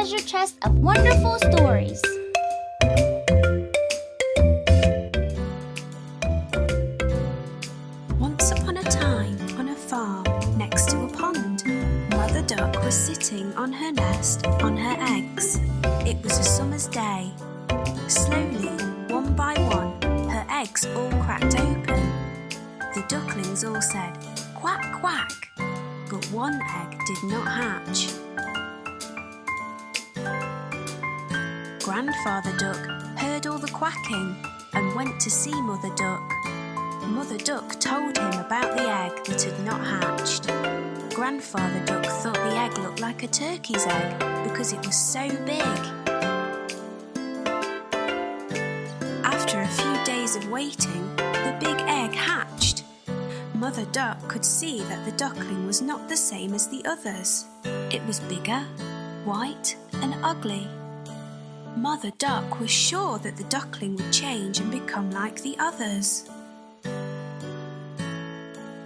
treasure chest of wonderful stories. Once upon a time, on a farm next to a pond, Mother Duck was sitting on her nest on her eggs. It was a summer's day. Slowly, one by one, her eggs all cracked open. The ducklings all said, "Quack, quack," but one egg did not hatch. Grandfather Duck heard all the quacking and went to see Mother Duck. Mother Duck told him about the egg that had not hatched. Grandfather Duck thought the egg looked like a turkey's egg because it was so big. After a few days of waiting, the big egg hatched. Mother Duck could see that the duckling was not the same as the others. It was bigger, white, and ugly. Mother Duck was sure that the duckling would change and become like the others.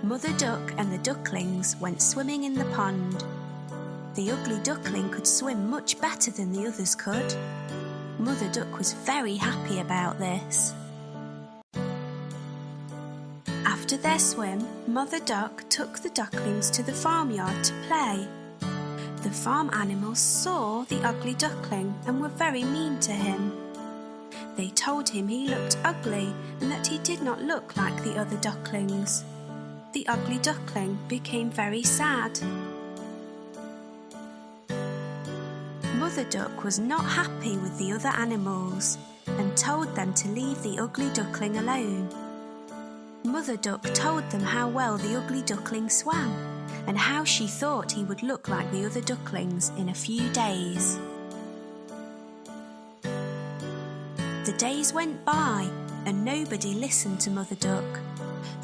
Mother Duck and the ducklings went swimming in the pond. The ugly duckling could swim much better than the others could. Mother Duck was very happy about this. After their swim, Mother Duck took the ducklings to the farmyard to play. The farm animals saw the ugly duckling and were very mean to him. They told him he looked ugly and that he did not look like the other ducklings. The ugly duckling became very sad. Mother Duck was not happy with the other animals and told them to leave the ugly duckling alone. Mother Duck told them how well the ugly duckling swam and how she thought he would look like the other ducklings in a few days. The days went by and nobody listened to Mother Duck.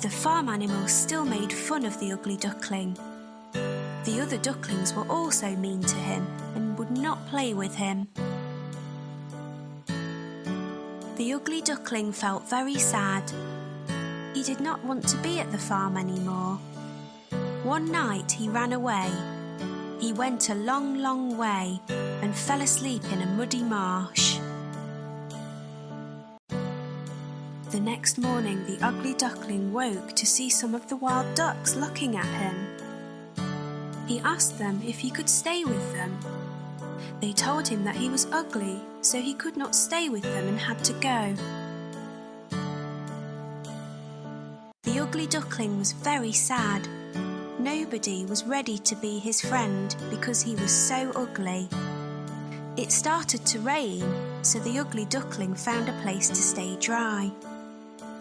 The farm animals still made fun of the ugly duckling. The other ducklings were also mean to him and would not play with him. The ugly duckling felt very sad. He did not want to be at the farm anymore. One night he ran away. He went a long, long way and fell asleep in a muddy marsh. The next morning the ugly duckling woke to see some of the wild ducks looking at him. He asked them if he could stay with them. They told him that he was ugly, so he could not stay with them and had to go. The ugly duckling was very sad. Nobody was ready to be his friend because he was so ugly. It started to rain, so the ugly duckling found a place to stay dry.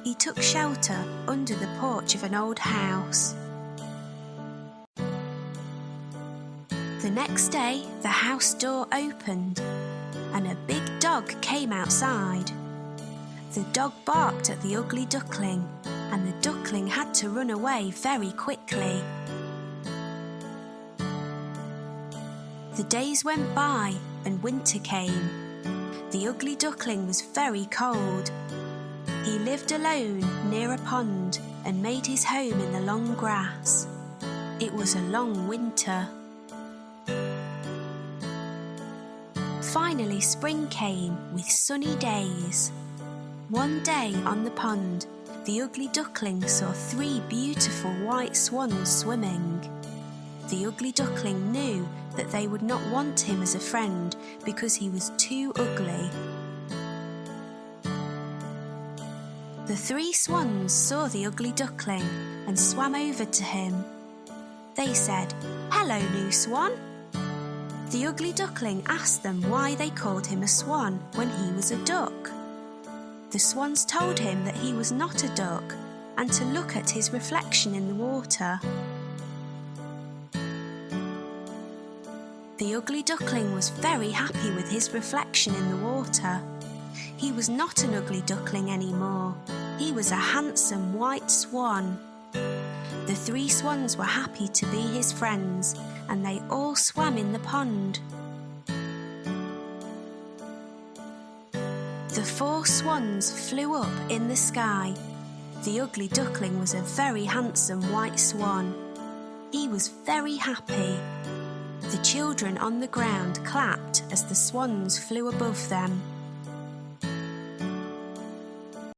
He took shelter under the porch of an old house. The next day, the house door opened and a big dog came outside. The dog barked at the ugly duckling and the duckling had to run away very quickly. The days went by and winter came. The ugly duckling was very cold. He lived alone near a pond and made his home in the long grass. It was a long winter. Finally spring came with sunny days. One day on the pond, the ugly duckling saw 3 beautiful white swans swimming. The ugly duckling knew that they would not want him as a friend because he was too ugly. The 3 swans saw the ugly duckling and swam over to him. They said, "Hello, new swan." The ugly duckling asked them why they called him a swan when he was a duck. The swans told him that he was not a duck and to look at his reflection in the water. The ugly duckling was very happy with his reflection in the water. He was not an ugly duckling anymore. He was a handsome white swan. The 3 swans were happy to be his friends and they all swam in the pond. The 4 swans flew up in the sky. The ugly duckling was a very handsome white swan. He was very happy. The children on the ground clapped as the swans flew above them.